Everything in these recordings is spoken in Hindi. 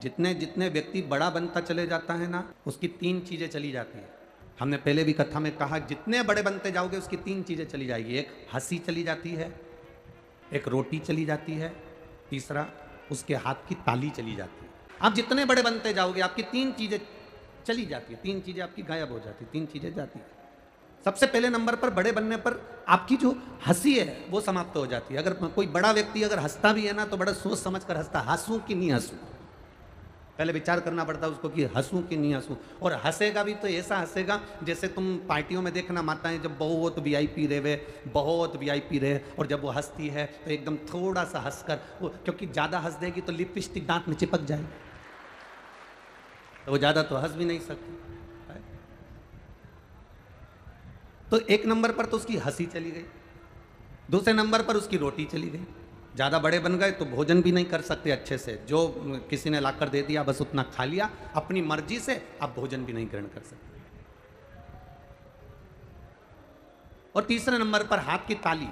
जितने जितने व्यक्ति बड़ा बनता चले जाता है ना, उसकी तीन चीजें चली जाती है। हमने पहले भी कथा में कहा, जितने बड़े बनते जाओगे उसकी तीन चीजें चली जाएगी। एक हंसी चली जाती है, एक रोटी चली जाती है, तीसरा उसके हाथ की ताली चली जाती है। आप जितने बड़े बनते जाओगे आपकी तीन चीजें चली जाती है, तीन चीजें आपकी गायब हो जाती, तीन चीजें जाती है। सबसे पहले नंबर पर बड़े बनने पर आपकी जो हंसी है वो समाप्त हो जाती है। अगर कोई बड़ा व्यक्ति अगर हंसता भी है ना तो बड़ा सोच समझ कर हंसता, हंसूं कि नहीं हंसूं, पहले विचार करना पड़ता है उसको कि हंसूं कि नहीं हंसूं। और हंसेगा भी तो ऐसा हंसेगा जैसे तुम पार्टियों में देखना, माताएं जब बहुत वीआईपी रहे, बहुत वीआईपी रहे, और जब वो हंसती है तो एकदम थोड़ा सा हंसकर वो, क्योंकि ज़्यादा हंस देगी तो लिपस्टिक दांत में चिपक जाएगी, तो वो ज़्यादा तो हंस भी नहीं सकती। तो एक नंबर पर तो उसकी हंसी चली गई, दूसरे नंबर पर उसकी रोटी चली गई। ज़्यादा बड़े बन गए तो भोजन भी नहीं कर सकते अच्छे से, जो किसी ने लाकर दे दिया बस उतना खा लिया, अपनी मर्जी से आप भोजन भी नहीं ग्रहण कर सकते। और तीसरे नंबर पर हाथ की ताली।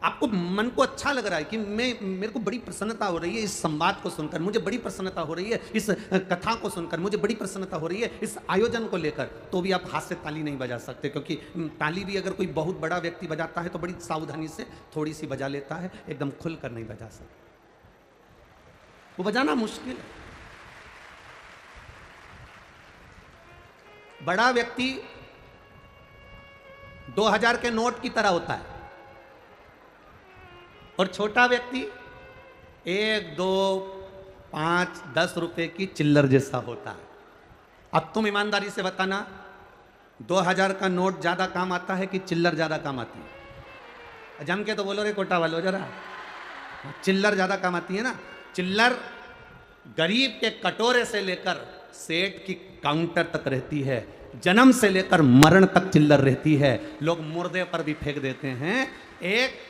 आपको मन को अच्छा लग रहा है कि मेरे को बड़ी प्रसन्नता हो रही है इस संवाद को सुनकर, मुझे बड़ी प्रसन्नता हो रही है इस कथा को सुनकर, मुझे बड़ी प्रसन्नता हो रही है इस आयोजन को लेकर, तो भी आप हाथ से ताली नहीं बजा सकते, क्योंकि ताली भी अगर कोई बहुत बड़ा व्यक्ति बजाता है तो बड़ी सावधानी से थोड़ी सी बजा लेता है, एकदम खुलकर नहीं बजा सकता, वो बजाना मुश्किल है। बड़ा व्यक्ति 2000 के नोट की तरह होता है और छोटा व्यक्ति 1, 2, 5, 10 रुपए की चिल्लर जैसा होता है। अब तुम ईमानदारी से बताना, 2000 का नोट ज्यादा काम आता है कि चिल्लर ज्यादा काम आती है? जम के तो बोलो रे कोटा वालों जरा, चिल्लर ज्यादा काम आती है ना। चिल्लर गरीब के कटोरे से लेकर सेठ की काउंटर तक रहती है, जन्म से लेकर मरण तक चिल्लर रहती है। लोग मुर्दे पर भी फेंक देते हैं। एक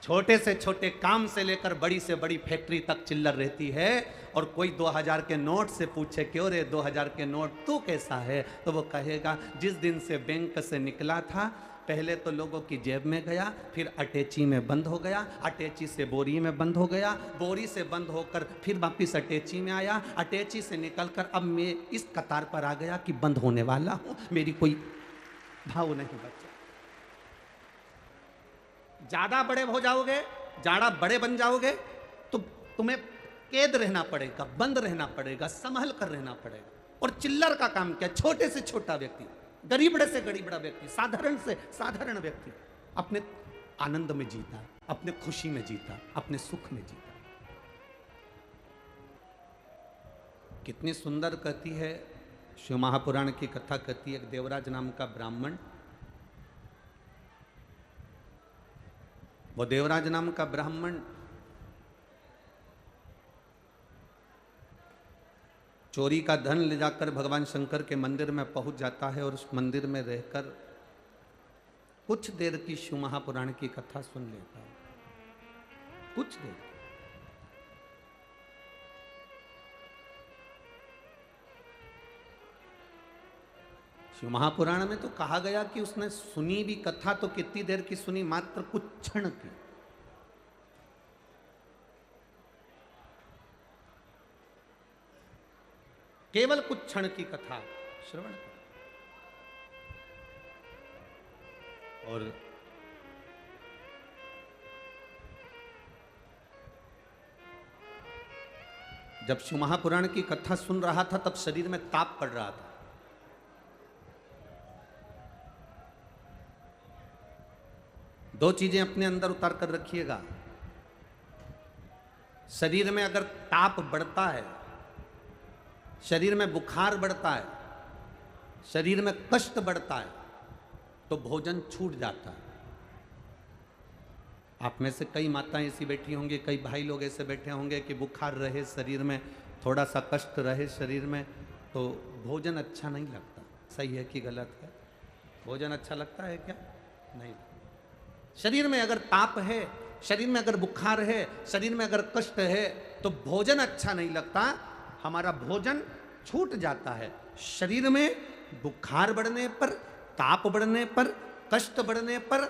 छोटे से छोटे काम से लेकर बड़ी से बड़ी फैक्ट्री तक चिल्लर रहती है। और कोई 2000 के नोट से पूछे, क्यों रे 2000 के नोट तू कैसा है, तो वो कहेगा जिस दिन से बैंक से निकला था पहले तो लोगों की जेब में गया, फिर अटैची में बंद हो गया, अटैची से बोरी में बंद हो गया, बोरी से बंद होकर फिर वापिस अटैची में आया, अटैची से निकलकर अब मैं इस कतार पर आ गया कि बंद होने वाला हूँ, मेरी कोई भाव नहीं बचा। ज्यादा बड़े हो जाओगे, ज्यादा बड़े बन जाओगे तो तुम्हें कैद रहना पड़ेगा, बंद रहना पड़ेगा, संभल कर रहना पड़ेगा। और चिल्लर का काम क्या? छोटे से छोटा व्यक्ति, गरीबड़े से गरीबड़ा व्यक्ति, साधारण से साधारण व्यक्ति अपने आनंद में जीता, अपने खुशी में जीता, अपने सुख में जीता। कितनी सुंदर कहती है शिव महापुराण की कथा, कहती है एक देवराज नाम का ब्राह्मण, वो देवराज नाम का ब्राह्मण चोरी का धन ले जाकर भगवान शंकर के मंदिर में पहुंच जाता है और उस मंदिर में रहकर कुछ देर की शिव महापुराण की कथा सुन लेता है, कुछ देर। शिव महापुराण में तो कहा गया कि उसने सुनी भी कथा तो कितनी देर की सुनी, मात्र कुछ क्षण की। केवल कुछ क्षण की कथा श्रवण। और जब शिव महापुराण की कथा सुन रहा था तब शरीर में ताप पड़ रहा था। दो चीजें अपने अंदर उतार कर रखिएगा, शरीर में अगर ताप बढ़ता है, शरीर में बुखार बढ़ता है, शरीर में कष्ट बढ़ता है, तो भोजन छूट जाता है। आप में से कई माताएं ऐसी बैठी होंगी, कई भाई लोग ऐसे बैठे होंगे कि बुखार रहे शरीर में, थोड़ा सा कष्ट रहे शरीर में, तो भोजन अच्छा नहीं लगता। सही है कि गलत है? भोजन अच्छा लगता है क्या? नहीं। शरीर में अगर ताप है, शरीर में अगर बुखार है, शरीर में अगर कष्ट है, तो भोजन अच्छा नहीं लगता, हमारा भोजन छूट जाता है। शरीर में बुखार बढ़ने पर, ताप बढ़ने पर, कष्ट बढ़ने पर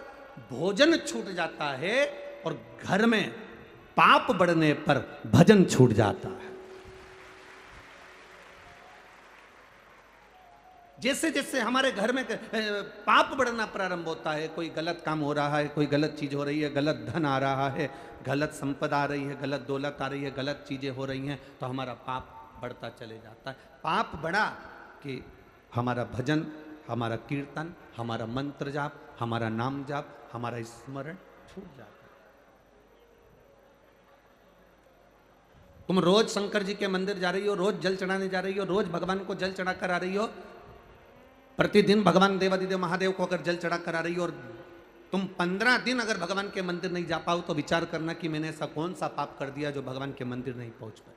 भोजन छूट जाता है, और घर में पाप बढ़ने पर भजन छूट जाता है। जैसे जैसे हमारे घर में पाप बढ़ना प्रारंभ होता है, कोई गलत काम हो रहा है, कोई गलत चीज हो रही है, गलत धन आ रहा है, गलत संपदा आ रही है, गलत दौलत आ रही है, गलत चीजें हो रही हैं, तो हमारा पाप बढ़ता चले जाता है। पाप बढ़ा कि हमारा भजन, हमारा कीर्तन, हमारा मंत्र जाप, हमारा नाम जाप, हमारा स्मरण छूट जाता है। तुम रोज शंकर जी के मंदिर जा रही हो, रोज जल चढ़ाने जा रही हो, रोज भगवान को जल चढ़ा कर आ रही हो, प्रतिदिन भगवान देवादिदेव महादेव को अगर जल चढ़ा कर आ रही हो, और तुम 15 दिन अगर भगवान के मंदिर नहीं जा पाओ, तो विचार करना कि मैंने ऐसा कौन सा पाप कर दिया जो भगवान के मंदिर नहीं पहुंच पाए।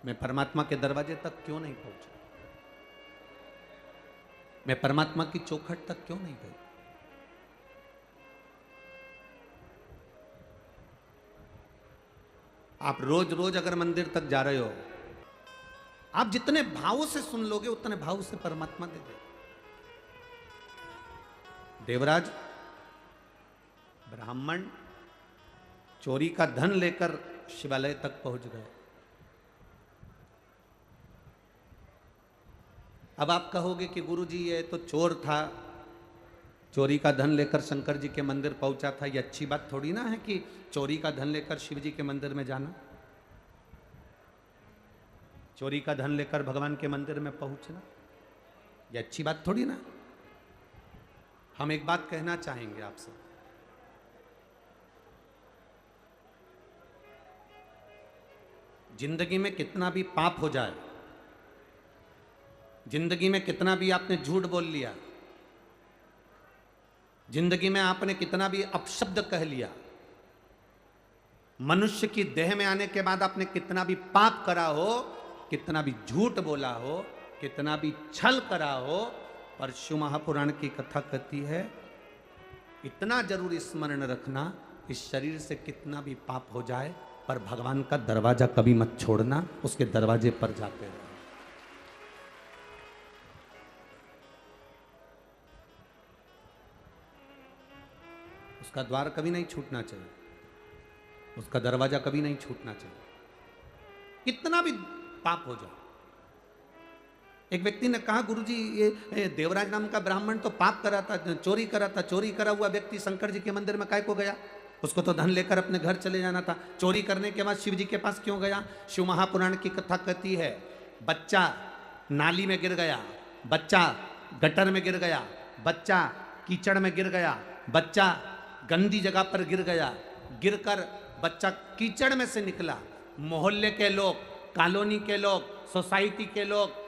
मैं परमात्मा के दरवाजे तक क्यों नहीं पहुंचा? मैं परमात्मा की चौखट तक क्यों नहीं गई? आप रोज रोज अगर मंदिर तक जा रहे हो, आप जितने भाव से सुन लोगे उतने भाव से परमात्मा दे दे। देवराज ब्राह्मण चोरी का धन लेकर शिवालय तक पहुंच गए। अब आप कहोगे कि गुरुजी ये तो चोर था, चोरी का धन लेकर शंकर जी के मंदिर पहुंचा था, ये अच्छी बात थोड़ी ना है कि चोरी का धन लेकर शिव जी के मंदिर में जाना, चोरी का धन लेकर भगवान के मंदिर में पहुंचना, ये अच्छी बात थोड़ी ना। हम एक बात कहना चाहेंगे आपसे, जिंदगी में कितना भी पाप हो जाए, जिंदगी में कितना भी आपने झूठ बोल लिया, जिंदगी में आपने कितना भी अपशब्द कह लिया, मनुष्य की देह में आने के बाद आपने कितना भी पाप करा हो, कितना भी झूठ बोला हो, कितना भी छल करा हो, पर शिव महापुराण की कथा कहती है इतना जरूर स्मरण रखना, इस शरीर से कितना भी पाप हो जाए पर भगवान का दरवाजा कभी मत छोड़ना, उसके दरवाजे पर जाते रहो। उसका द्वार कभी नहीं छूटना चाहिए, उसका दरवाजा कभी नहीं छूटना चाहिए, कितना भी पाप हो जाए। एक व्यक्ति ने कहा, गुरुजी ये देवराज नाम का ब्राह्मण तो पाप करा था, चोरी करा था, चोरी करा हुआ व्यक्ति शंकर जी के मंदिर में काहे को गया? उसको तो धन लेकर अपने घर चले जाना था, चोरी करने के बाद शिव जी के पास क्यों गया? शिव महापुराण की कथा कहती है बच्चा नाली में गिर गया, बच्चा गटर में गिर गया, बच्चा कीचड़ में गिर गया, बच्चा गंदी जगह पर गिर गया, गिरकर बच्चा कीचड़ में से निकला। मोहल्ले के लोग, कॉलोनी के लोग, सोसाइटी के लोग,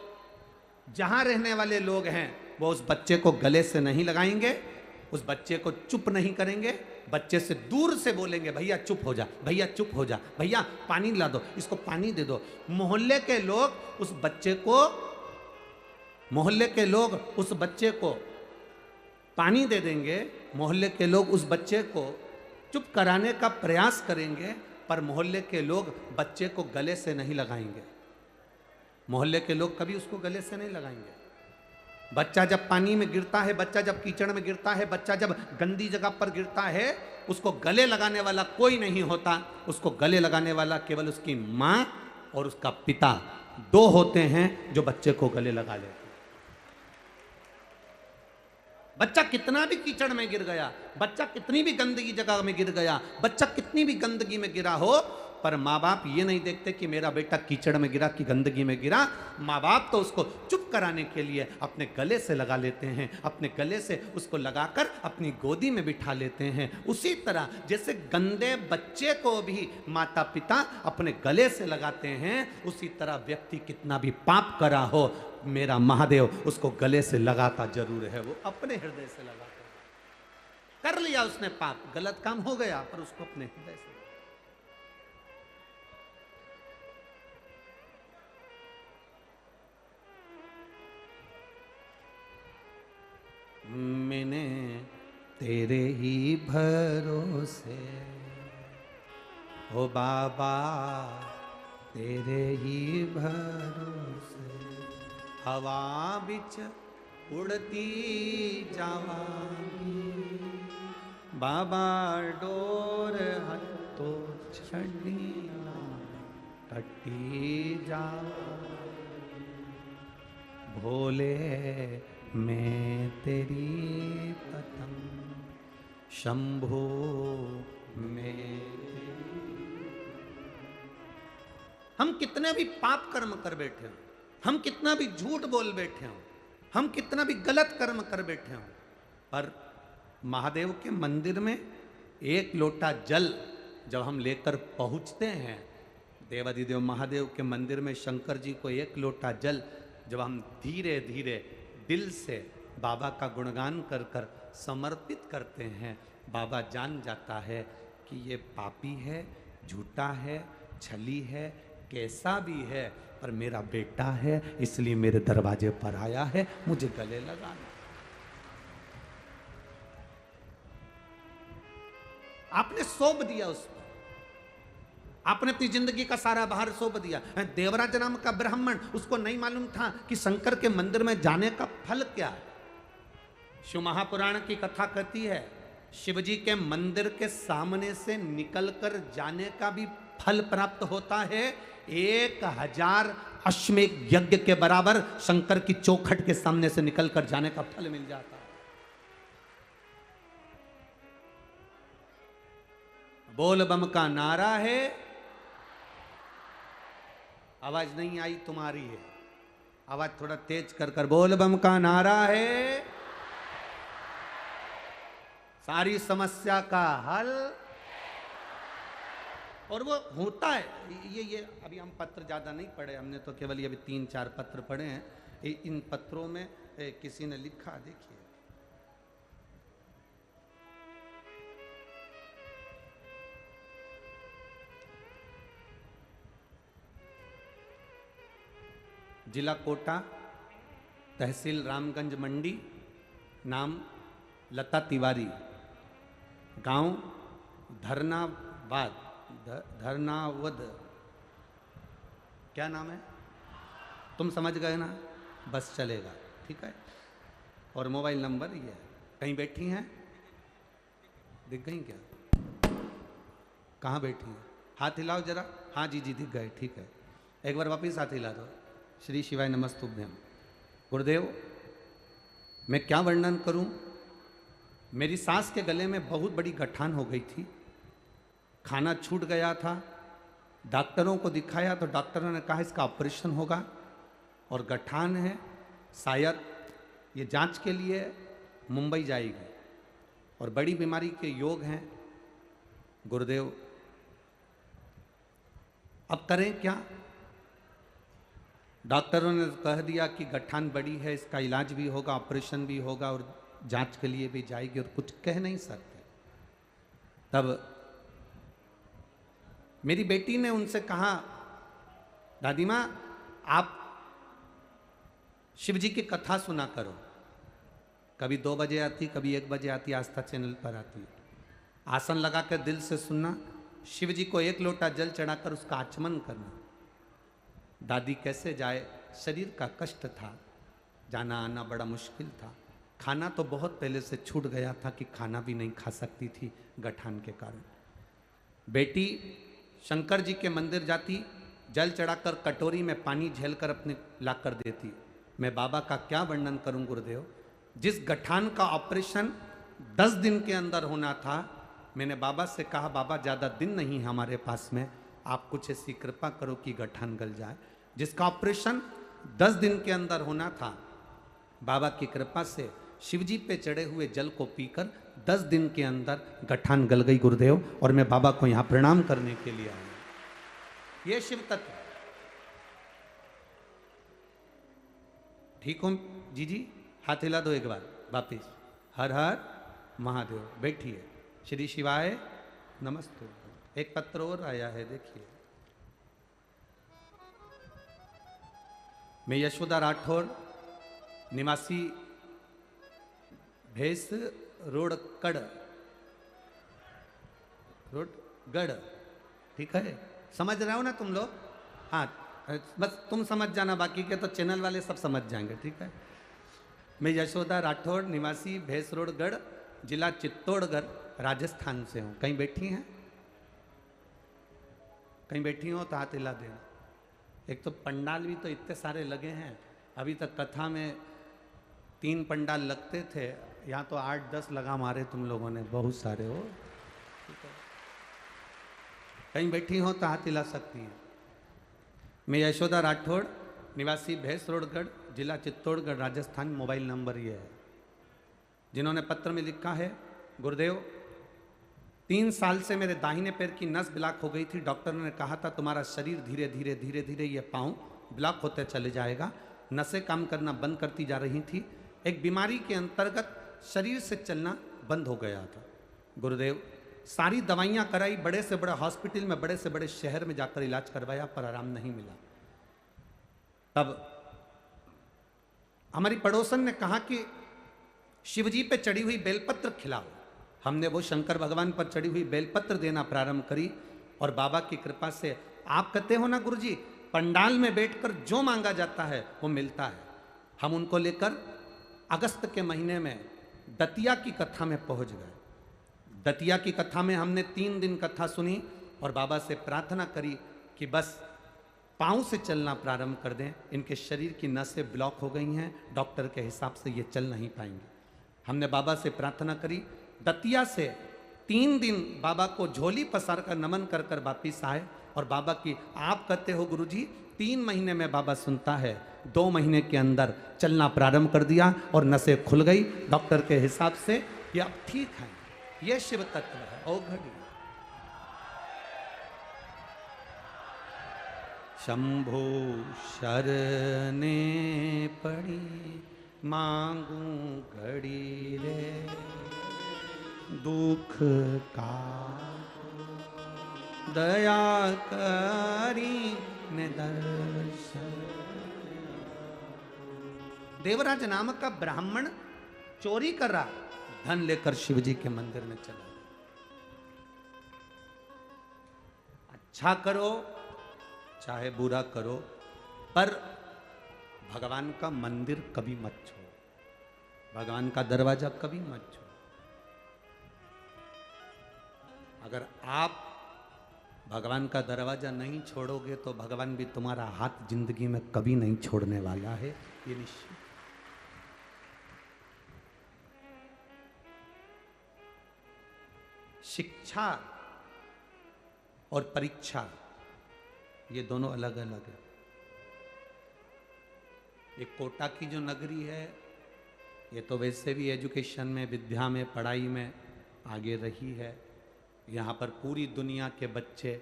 जहां रहने वाले लोग हैं, वो उस बच्चे को गले से नहीं लगाएंगे, उस बच्चे को चुप नहीं करेंगे, बच्चे से दूर से बोलेंगे भैया चुप हो जा, भैया चुप हो जा, भैया पानी ला दो, इसको पानी दे दो। मोहल्ले के लोग उस बच्चे को, मोहल्ले के लोग उस बच्चे को पानी दे देंगे, मोहल्ले के लोग उस बच्चे को चुप कराने का प्रयास करेंगे, पर मोहल्ले के लोग बच्चे को गले से नहीं लगाएंगे, मोहल्ले के लोग कभी उसको गले से नहीं लगाएंगे। बच्चा जब पानी में गिरता है, बच्चा जब कीचड़ में गिरता है, बच्चा जब गंदी जगह पर गिरता है, उसको गले लगाने वाला कोई नहीं होता, उसको गले लगाने वाला केवल उसकी माँ और उसका पिता, दो होते हैं जो बच्चे को गले लगा लेते हैं। बच्चा कितना भी कीचड़ में गिर गया, बच्चा कितनी भी गंदगी जगह में गिर गया, बच्चा कितनी भी गंदगी में गिरा हो, पर माँ बाप ये नहीं देखते कि मेरा बेटा कीचड़ में गिरा कि गंदगी में गिरा। माँ बाप तो उसको चुप कराने के लिए अपने गले से लगा लेते हैं, अपने गले से उसको लगाकर अपनी गोदी में बिठा लेते हैं। उसी तरह जैसे गंदे बच्चे को भी माता पिता अपने गले से लगाते हैं, उसी तरह व्यक्ति कितना भी पाप करा हो, मेरा महादेव उसको गले से लगाता जरूर है, वो अपने हृदय से लगाता। कर लिया उसने पाप, गलत काम हो गया, पर उसको अपने हृदय से। मैंने तेरे ही भरोसे, ओ बाबा तेरे ही भरोसे, हवा बिच उड़ती जावांगी, बाबा डोर हथो छड़ी ना कटी जावांगी। भोले मैं तेरी पतंग, शंभो मैं। हम कितने भी पाप कर्म कर बैठे हो, हम कितना भी झूठ बोल बैठे हो, हम कितना भी गलत कर्म कर बैठे हो, पर महादेव के मंदिर में एक लोटा जल जब हम लेकर पहुंचते हैं, देवाधिदेव महादेव के मंदिर में शंकर जी को एक लोटा जल जब हम धीरे धीरे दिल से बाबा का गुणगान कर कर समर्पित करते हैं, बाबा जान जाता है कि ये पापी है, झूठा है, छली है, कैसा भी है, पर मेरा बेटा है, इसलिए मेरे दरवाजे पर आया है, मुझे गले लगाना। आपने सौंप दिया उसको, आपने अपनी जिंदगी का सारा भार सौंप दिया। देवराज नाम का ब्राह्मण, उसको नहीं मालूम था कि शंकर के मंदिर में जाने का फल क्या है। शिव महापुराण की कथा कहती है, शिवजी के मंदिर के सामने से निकलकर जाने का भी फल प्राप्त होता है, 1000 अश्वमेध यज्ञ के बराबर शंकर की चौखट के सामने से निकलकर जाने का फल मिल जाता है। बोल बम का नारा है, आवाज नहीं आई तुम्हारी है, आवाज थोड़ा तेज कर कर बोल बम का नारा है, सारी समस्या का हल। और वो होता है। ये अभी हम पत्र ज़्यादा नहीं पढ़े, हमने तो केवल ये अभी 3-4 पत्र पढ़े हैं। इन पत्रों में किसी ने लिखा, देखिए, जिला कोटा, तहसील रामगंज मंडी, नाम लता तिवारी, गांव धरनावद, क्या नाम है, तुम समझ गए ना, बस चलेगा, ठीक है। और मोबाइल नंबर ये है। कहीं बैठी हैं, दिख गई क्या, कहाँ बैठी हैं, हाथ हिलाओ जरा, हाँ जी जी दिख गए, ठीक है। एक बार वापिस हाथ हिला दो। श्री शिवाय नमस्तुभ्यम। गुरुदेव, मैं क्या वर्णन करूं, मेरी सास के गले में बहुत बड़ी गठान हो गई थी, खाना छूट गया था, डॉक्टरों को दिखाया तो डॉक्टरों ने कहा इसका ऑपरेशन होगा और गठान है, शायद ये जांच के लिए मुंबई जाएगी और बड़ी बीमारी के योग हैं। गुरुदेव, अब करें क्या? डॉक्टरों ने कह दिया कि गठान बड़ी है, इसका इलाज भी होगा, ऑपरेशन भी होगा और जांच के लिए भी जाएगी, और कुछ कह नहीं सकते। तब मेरी बेटी ने उनसे कहा, दादी माँ आप शिव जी की कथा सुना करो, कभी 2 बजे आती, कभी 1 बजे आती, आस्था चैनल पर आती। आसन लगा कर दिल से सुनना, शिव जी को 1 लोटा जल चढ़ाकर उसका आचमन करना। दादी कैसे जाए, शरीर का कष्ट था, जाना आना बड़ा मुश्किल था, खाना तो बहुत पहले से छूट गया था कि खाना भी नहीं खा सकती थी गठान के कारण। बेटी शंकर जी के मंदिर जाती, जल चढ़ाकर कटोरी में पानी झेलकर अपने लाकर देती। मैं बाबा का क्या वर्णन करूं गुरुदेव, जिस गठान का ऑपरेशन 10 दिन के अंदर होना था, मैंने बाबा से कहा बाबा ज़्यादा दिन नहीं है हमारे पास में, आप कुछ ऐसी कृपा करो कि गठान गल जाए। जिसका ऑपरेशन 10 दिन के अंदर होना था, बाबा की कृपा से शिवजी पे चढ़े हुए जल को पीकर 10 दिन के अंदर गठान गल गई गुरुदेव, और मैं बाबा को यहाँ प्रणाम करने के लिए आया। ये शिव तत्व। ठीक हो जी, हाथ हिला दो एक बार वापिस। हर हर महादेव। बैठिए। श्री शिवाय नमस्ते। एक पत्र और आया है, देखिए। मैं यशोदा राठौर, निवासी भेस रोड गढ़, ठीक है, समझ रहे हो ना तुम लोग? हाँ, बस तुम समझ जाना, बाकी के तो चैनल वाले सब समझ जाएंगे, ठीक है। मैं यशोदा राठौर, निवासी भेस रोड गढ़, जिला चित्तौड़गढ़, राजस्थान से हूँ। कहीं बैठी हैं? कहीं बैठी हो तो हाथ हिला देना। एक तो पंडाल भी तो इतने सारे लगे हैं, अभी तक कथा में 3 पंडाल लगते थे, यहाँ तो 8-10 लगा मारे तुम लोगों ने, बहुत सारे हो। कहीं बैठी हो तो हाथ हिला सकती हैं। मैं यशोदा राठौड़, निवासी भैंसरोडगढ़, जिला चित्तौड़गढ़, राजस्थान। मोबाइल नंबर ये है। जिन्होंने पत्र में लिखा है, गुरुदेव 3 साल से मेरे दाहिने पैर की नस ब्लॉक हो गई थी। डॉक्टर ने कहा था तुम्हारा शरीर धीरे धीरे धीरे धीरे ये पाँव ब्लॉक होते चले जाएगा। नसें काम करना बंद करती जा रही थी। एक बीमारी के अंतर्गत शरीर से चलना बंद हो गया था। गुरुदेव सारी दवाइयाँ कराई, बड़े से बड़े हॉस्पिटल में, बड़े से बड़े शहर में जाकर इलाज करवाया, पर आराम नहीं मिला। तब हमारी पड़ोसन ने कहा कि शिवजी पे चढ़ी हुई बेलपत्र खिलाओ। हमने वो शंकर भगवान पर चढ़ी हुई बेलपत्र देना प्रारंभ करी और बाबा की कृपा से, आप कहते हो ना गुरुजी, पंडाल में बैठकर जो मांगा जाता है वो मिलता है। हम उनको लेकर अगस्त के महीने में दतिया की कथा में पहुंच गए। दतिया की कथा में हमने 3 दिन कथा सुनी और बाबा से प्रार्थना करी कि बस पाँव से चलना प्रारंभ कर दें। इनके शरीर की नसें ब्लॉक हो गई हैं, डॉक्टर के हिसाब से ये चल नहीं पाएंगे। हमने बाबा से प्रार्थना करी। दतिया से 3 दिन बाबा को झोली पसार कर नमन कर कर वापिस आए और बाबा की, आप कहते हो गुरुजी 3 महीने में बाबा सुनता है, 2 महीने के अंदर चलना प्रारंभ कर दिया और नसें खुल गई। डॉक्टर के हिसाब से ये अब ठीक है। ये शिव तत्व है। ओ घड़ी शंभो शरने पड़ी मांगू घड़ी रे, दुख का दया करी ने दर्शन। देवराज नामक का ब्राह्मण चोरी कर रहा, धन लेकर शिवजी के मंदिर में चला। अच्छा करो चाहे बुरा करो, पर भगवान का मंदिर कभी मत छोड़ो, भगवान का दरवाजा कभी मत छोड़ो। अगर आप भगवान का दरवाजा नहीं छोड़ोगे तो भगवान भी तुम्हारा हाथ जिंदगी में कभी नहीं छोड़ने वाला है, ये निश्चित। शिक्षा और परीक्षा ये दोनों अलग अलग है। ये कोटा की जो नगरी है, ये तो वैसे भी एजुकेशन में, विद्या में, पढ़ाई में आगे रही है। यहाँ पर पूरी दुनिया के बच्चे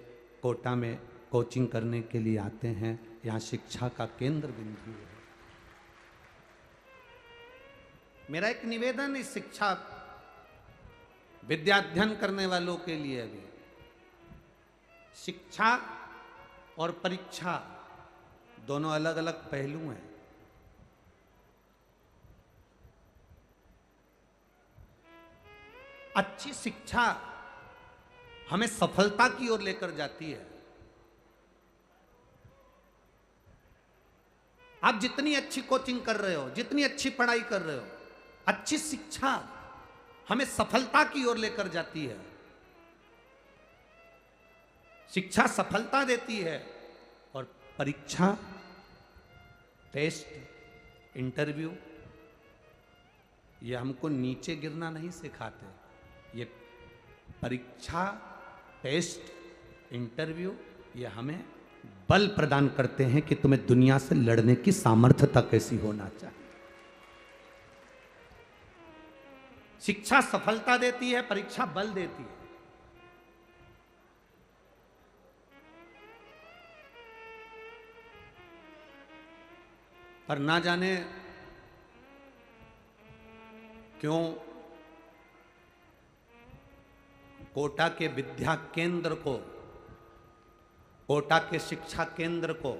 कोटा में कोचिंग करने के लिए आते हैं। यहाँ शिक्षा का केंद्र बिंदु है। मेरा एक निवेदन इस शिक्षा विद्या अध्ययन करने वालों के लिए भी, शिक्षा और परीक्षा दोनों अलग अलग पहलू हैं। अच्छी शिक्षा हमें सफलता की ओर लेकर जाती है। आप जितनी अच्छी कोचिंग कर रहे हो, जितनी अच्छी पढ़ाई कर रहे हो, अच्छी शिक्षा हमें सफलता की ओर लेकर जाती है। शिक्षा सफलता देती है और परीक्षा, टेस्ट, इंटरव्यू ये हमको नीचे गिरना नहीं सिखाते। ये परीक्षा, टेस्ट, इंटरव्यू ये हमें बल प्रदान करते हैं कि तुम्हें दुनिया से लड़ने की सामर्थ्यता कैसी होना चाहिए। शिक्षा सफलता देती है, परीक्षा बल देती है। पर ना जाने क्यों कोटा के विद्या केंद्र को, कोटा के शिक्षा केंद्र को,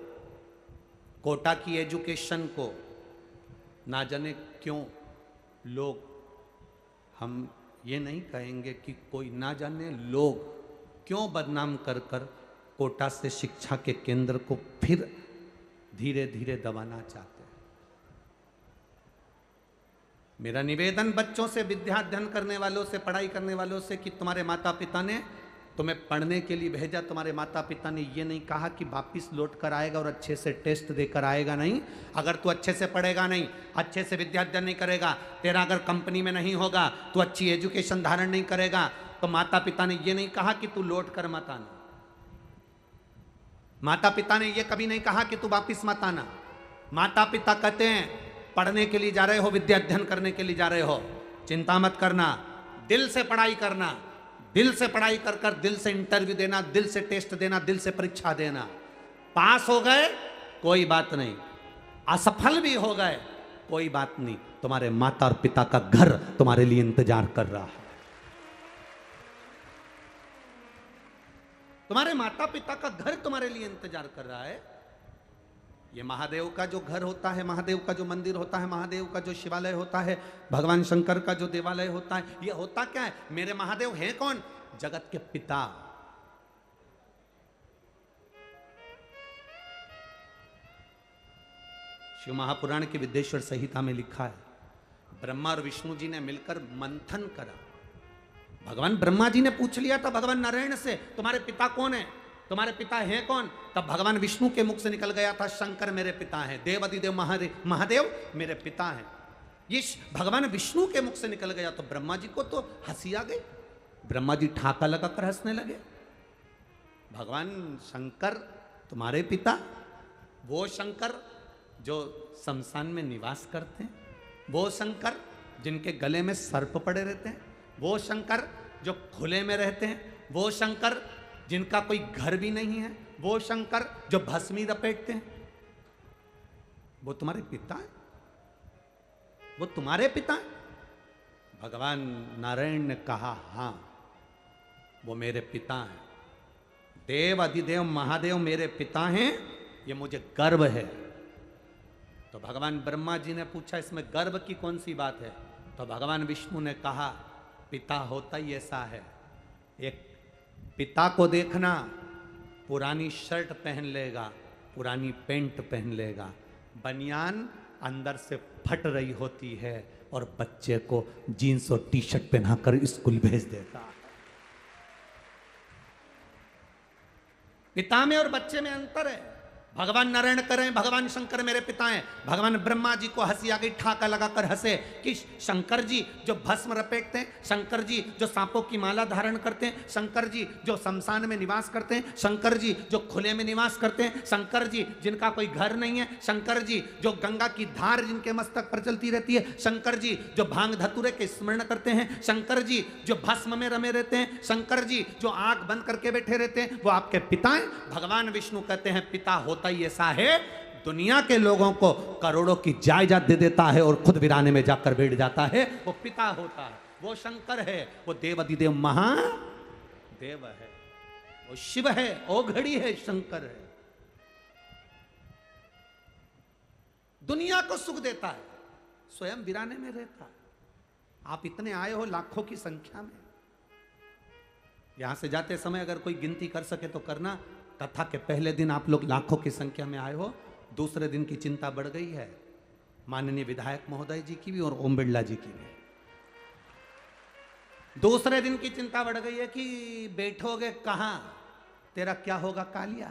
कोटा की एजुकेशन को ना जाने क्यों लोग, हम ये नहीं कहेंगे कि कोई, ना जाने लोग क्यों बदनाम कर कर कोटा से शिक्षा के केंद्र को फिर धीरे धीरे दबाना चाहते हैं। मेरा निवेदन बच्चों से, विद्या अध्ययन करने वालों से, पढ़ाई करने वालों से कि तुम्हारे माता पिता ने तुम्हें पढ़ने के लिए भेजा, तुम्हारे माता पिता ने ये नहीं कहा कि वापिस लौट कर आएगा और अच्छे से टेस्ट देकर आएगा, नहीं। अगर तू अच्छे से पढ़ेगा नहीं, अच्छे से विद्या अध्ययन नहीं करेगा, तेरा अगर कंपनी में नहीं होगा, तू अच्छी एजुकेशन धारण नहीं करेगा, तो माता पिता ने ये नहीं कहा कि तू लौट कर मत आना। माता पिता ने ये कभी नहीं कहा कि तू वापिस मत आना। माता पिता कहते हैं पढ़ने के लिए जा रहे हो, विद्या अध्ययन करने के लिए जा रहे हो, चिंता मत करना, दिल से पढ़ाई करना, दिल से पढ़ाई कर कर दिल से इंटरव्यू देना, दिल से टेस्ट देना, दिल से परीक्षा देना। पास हो गए कोई बात नहीं, असफल भी हो गए कोई बात नहीं, तुम्हारे माता और पिता का घर तुम्हारे लिए इंतजार कर रहा है। तुम्हारे माता पिता का घर तुम्हारे लिए इंतजार कर रहा है। ये महादेव का जो घर होता है, महादेव का जो मंदिर होता है, महादेव का जो शिवालय होता है, भगवान शंकर का जो देवालय होता है, ये होता क्या है? मेरे महादेव हैं कौन? जगत के पिता। शिव महापुराण की विद्येश्वर संहिता में लिखा है, ब्रह्मा और विष्णु जी ने मिलकर मंथन करा। भगवान ब्रह्मा जी ने पूछ लिया था भगवान नारायण से, तुम्हारे पिता कौन है, तुम्हारे पिता हैं कौन? तब भगवान विष्णु के मुख से निकल गया था, शंकर मेरे पिता हैं, देवादिदेव महादेव मेरे पिता हैं। ये भगवान विष्णु के मुख से निकल गया तो ब्रह्मा जी को तो हंसी आ गई। ब्रह्मा जी ठाका लगाकर हंसने लगे। भगवान शंकर तुम्हारे पिता, वो शंकर जो शमशान में निवास करते हैं, वो शंकर जिनके गले में सर्प पड़े रहते हैं, वो शंकर जो खुले में रहते हैं, वो शंकर जिनका कोई घर भी नहीं है, वो शंकर जो भस्मी लपेटते हैं, वो तुम्हारे पिता है? वो तुम्हारे पिता है? भगवान नारायण ने कहा हाँ, वो मेरे पिता हैं, देव अधिदेव महादेव मेरे पिता हैं, ये मुझे गर्व है। तो भगवान ब्रह्मा जी ने पूछा इसमें गर्व की कौन सी बात है? तो भगवान विष्णु ने कहा पिता होता ही ऐसा है, एक पिता को देखना, पुरानी शर्ट पहन लेगा, पुरानी पैंट पहन लेगा, बनियान अंदर से फट रही होती है और बच्चे को जीन्स और टी शर्ट पहनाकर स्कूल भेज देता है। पिता में और बच्चे में अंतर है। भगवान नारायण करें, भगवान शंकर मेरे पिता हैं। भगवान ब्रह्मा जी को हंसी आ गई, ठाका लगाकर हंसे कि शंकर जी जो भस्म लपेटते हैं, शंकर जी जो सांपों की माला धारण करते हैं, शंकर जी जो शमशान में निवास करते हैं, शंकर जी जो खुले में निवास करते हैं, शंकर जी जिनका कोई घर नहीं है, शंकर जी जो गंगा की धार जिनके मस्तक पर चलती रहती है, शंकर जी जो भांग धतूरे के स्मरण करते हैं, शंकर जी जो भस्म में रमे रहते हैं, शंकर जी जो आंख बंद करके बैठे रहते हैं, वो आपके पिता हैं। भगवान विष्णु कहते हैं पिता होता ही ऐसा है, दुनिया के लोगों को करोड़ों की जायदाद दे देता है और खुद वीराने में जाकर बैठ जाता है, वो पिता होता है, वो शंकर है, वो देवादिदेव महादेव है, वो शिव है, ओघड़ी है, शंकर है। दुनिया को सुख देता है, स्वयं वीराने में रहता है। आप इतने आए हो लाखों की संख्या में, यहां से जाते समय अगर कोई गिनती कर सके तो करना। कथा के पहले दिन आप लोग लाखों की संख्या में आए हो, दूसरे दिन की चिंता बढ़ गई है माननीय विधायक महोदय जी की भी और ओम बिरला जी की भी। दूसरे दिन की चिंता बढ़ गई है कि बैठोगे कहां, तेरा क्या होगा कालिया।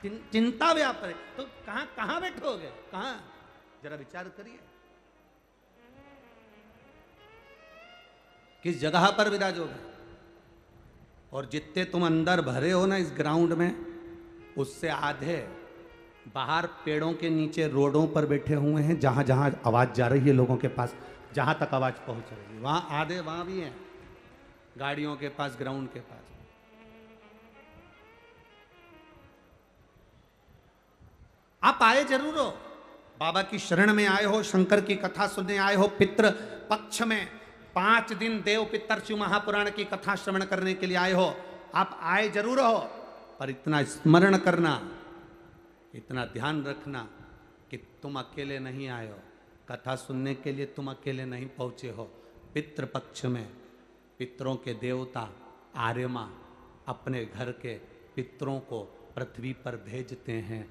चिंता व्याप है तो कहां कहां बैठोगे, कहां, जरा विचार करिए। किस जगह पर विराजोगे? और जितने तुम अंदर भरे हो ना इस ग्राउंड में, उससे आधे बाहर पेड़ों के नीचे रोडों पर बैठे हुए हैं, जहां जहां आवाज जा रही है लोगों के पास, जहां तक आवाज पहुंच रही है वहां आधे वहां भी हैं, गाड़ियों के पास, ग्राउंड के पास। आप आए जरूर हो, बाबा की शरण में आए हो, शंकर की कथा सुनने आए हो, पितृ पक्ष में 5 दिन देव पितर शिव महापुराण की कथा श्रवण करने के लिए आए हो। आप आए जरूर हो, पर इतना स्मरण करना, इतना ध्यान रखना कि तुम अकेले नहीं आए हो, कथा सुनने के लिए तुम अकेले नहीं पहुंचे हो। पितृ पक्ष में पितरों के देवता आर्यमा अपने घर के पितरों को पृथ्वी पर भेजते हैं।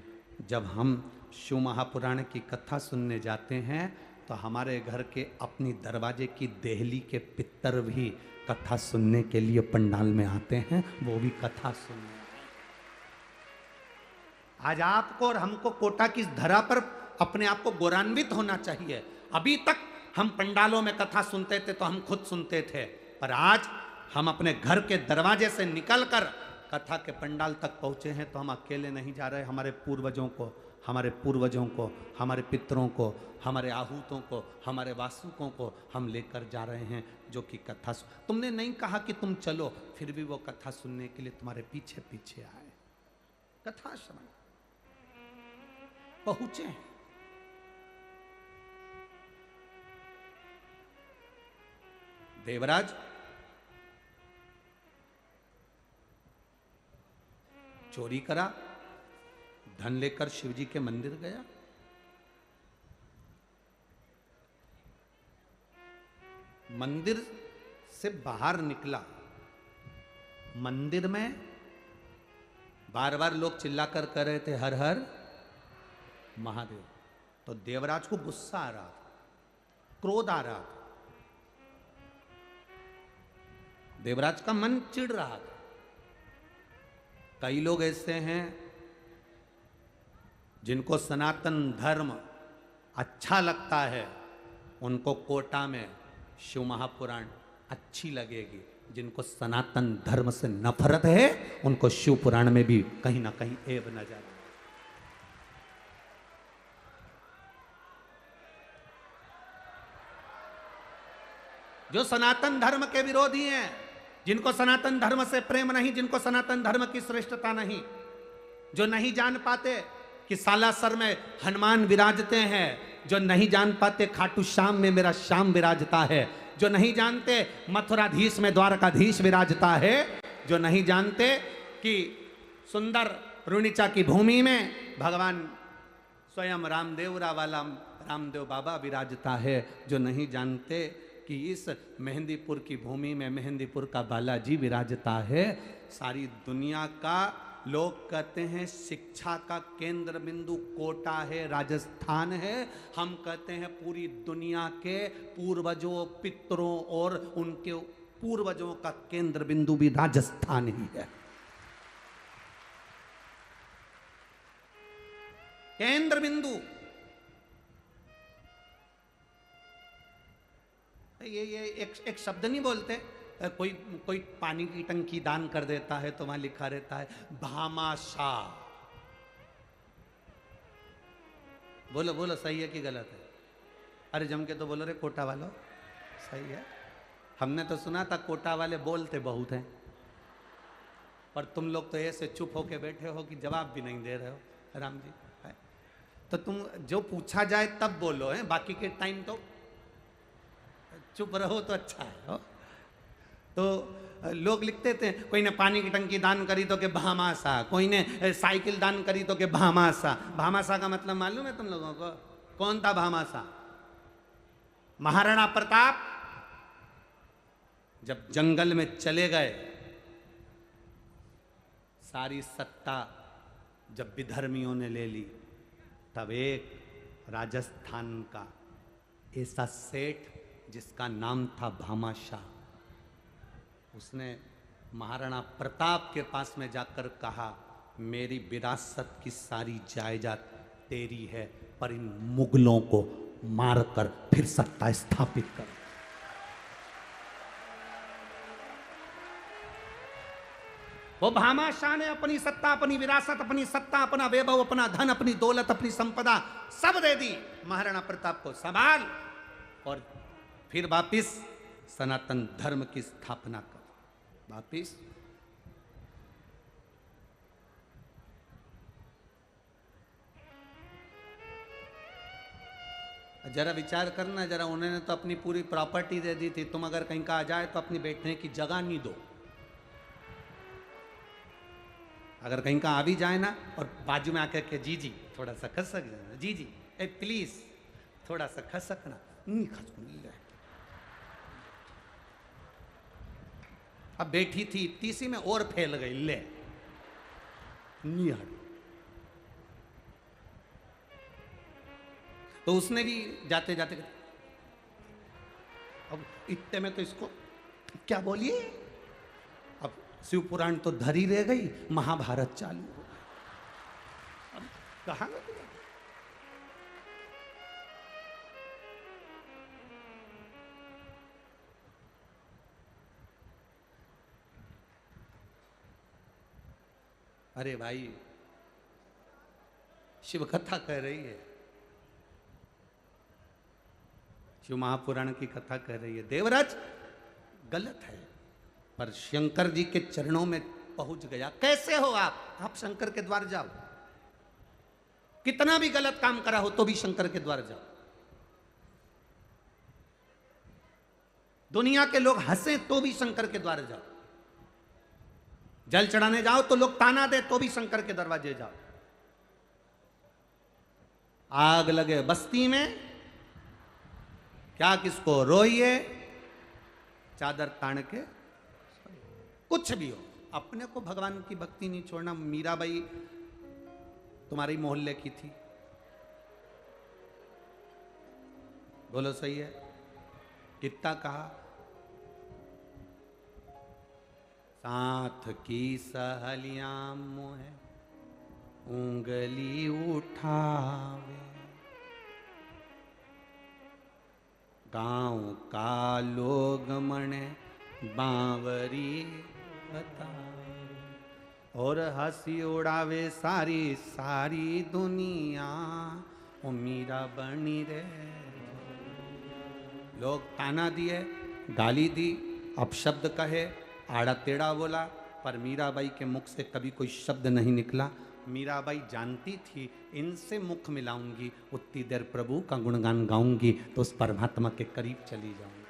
जब हम शिव महापुराण की कथा सुनने जाते हैं तो हमारे घर के अपनी दरवाजे की देहली के पितर भी कथा सुनने के लिए पंडाल में आते हैं, वो भी कथा सुनने। आज आपको और हमको कोटा की धरा पर अपने आप को गौरवान्वित होना चाहिए। अभी तक हम पंडालों में कथा सुनते थे तो हम खुद सुनते थे, पर आज हम अपने घर के दरवाजे से निकलकर कथा के पंडाल तक पहुंचे हैं तो हम अकेले नहीं जा रहे। हमारे पूर्वजों को, हमारे पितरों को, हमारे आहूतों को, हमारे वासुकों को हम लेकर जा रहे हैं, जो कि कथा तुमने नहीं कहा कि तुम चलो, फिर भी वो कथा सुनने के लिए तुम्हारे पीछे पीछे आए, कथा श्रवण पहुंचे हैं। देवराज चोरी करा, धन लेकर शिवजी के मंदिर गया। मंदिर से बाहर निकला, मंदिर में बार बार लोग चिल्लाकर कह रहे थे हर हर महादेव। तो देवराज को गुस्सा आ रहा था, क्रोध आ रहा था, देवराज का मन चिढ़ रहा था। कई लोग ऐसे हैं जिनको सनातन धर्म अच्छा लगता है, उनको कोटा में शिव महापुराण अच्छी लगेगी। जिनको सनातन धर्म से नफरत है, उनको शिव पुराण में भी कहीं ना कहीं ऐब नजर आए। जो सनातन धर्म के विरोधी हैं, जिनको सनातन धर्म से प्रेम नहीं, जिनको सनातन धर्म की श्रेष्ठता नहीं, जो नहीं जान पाते कि सालासर में हनुमान विराजते हैं, जो नहीं जान पाते खाटू श्याम में मेरा श्याम विराजता है, जो नहीं जानते मथुराधीश में द्वारकाधीश विराजता है, जो नहीं जानते कि सुंदर रुणिचा की भूमि में भगवान स्वयं रामदेवरा वाला रामदेव बाबा विराजता है, जो नहीं जानते कि इस मेहंदीपुर की भूमि में मेहंदीपुर का बालाजी विराजता है। सारी दुनिया का लोग कहते हैं शिक्षा का केंद्र बिंदु कोटा है, राजस्थान है। हम कहते हैं पूरी दुनिया के पूर्वजों, पितरों और उनके पूर्वजों का केंद्र बिंदु भी राजस्थान ही है। केंद्र बिंदु ये एक शब्द नहीं बोलते। कोई पानी की टंकी दान कर देता है तो वहां लिखा रहता है भामाशाह। बोलो बोलो, सही है कि गलत है? अरे जम के तो बोलो रे कोटा वालों, सही है। हमने तो सुना था कोटा वाले बोलते बहुत हैं, पर तुम लोग तो ऐसे चुप होके बैठे हो कि जवाब भी नहीं दे रहे हो। राम जी है तो तुम जो पूछा जाए तब बोलो है, बाकी के टाइम तो चुप रहो तो अच्छा है हो? तो लोग लिखते थे कोई ने पानी की टंकी दान करी तो के भामासा, कोई ने साइकिल दान करी तो के भामासा। भामासा का मतलब मालूम है तुम लोगों को? कौन था भामासा? महाराणा प्रताप जब जंगल में चले गए, सारी सत्ता जब विधर्मियों ने ले ली, तब एक राजस्थान का ऐसा सेठ जिसका नाम था भामाशाह, उसने महाराणा प्रताप के पास में जाकर कहा मेरी विरासत की सारी जायदाद तेरी है, पर इन मुगलों को मारकर फिर सत्ता स्थापित कर। वो भामाशाह ने अपनी सत्ता, अपनी विरासत, अपनी सत्ता, अपना वैभव, अपना धन, अपनी दौलत, अपनी संपदा सब दे दी महाराणा प्रताप को, संभाल, और फिर वापिस सनातन धर्म की स्थापना कर। वापिस जरा विचार करना जरा, उन्होंने तो अपनी पूरी प्रॉपर्टी दे दी थी, तुम अगर कहीं का आ जाए तो अपनी बैठने की जगह नहीं दो। अगर कहीं का आ भी जाए ना और बाजू में आकर के जी जी थोड़ा सा खसक जाना, जी जी ए प्लीज थोड़ा सा खसकना, नहीं खसक। अब बैठी थी तीसरी में और फैल गई, ले नहीं हट। तो उसने भी जाते जाते अब इतने में तो इसको क्या बोलिए, अब शिव पुराण तो धरी रह गई, महाभारत चालू हो गई। अब कहाँ गए? अरे भाई शिव कथा कह रही है, शिव महापुराण की कथा कह रही है, देवराज गलत है, पर शंकर जी के चरणों में पहुंच गया। कैसे हो आप शंकर के द्वार जाओ, कितना भी गलत काम करा हो तो भी शंकर के द्वार जाओ। दुनिया के लोग हंसे तो भी शंकर के द्वार जाओ, जल चढ़ाने जाओ तो लोग ताना दे तो भी शंकर के दरवाजे जाओ। आग लगे बस्ती में, क्या किसको रोइए, चादर तान के, कुछ भी हो, अपने को भगवान की भक्ति नहीं छोड़ना। मीराबाई तुम्हारी मोहल्ले की थी, बोलो सही है, कितना कहा, साथ की सहेलियां मोहे उंगली उठावे, गांव का लोग मने बावरी बतावे, और हंसी उड़ावे सारी सारी दुनिया, ओ मीरा बनी रे। लोग ताना दिए, गाली दी, अपशब्द कहे, आड़ा टेढ़ा बोला, पर मीराबाई के मुख से कभी कोई शब्द नहीं निकला। मीराबाई जानती थी इनसे मुख मिलाऊंगी, उतनी देर प्रभु का गुणगान गाऊंगी तो उस परमात्मा के करीब चली जाऊंगी।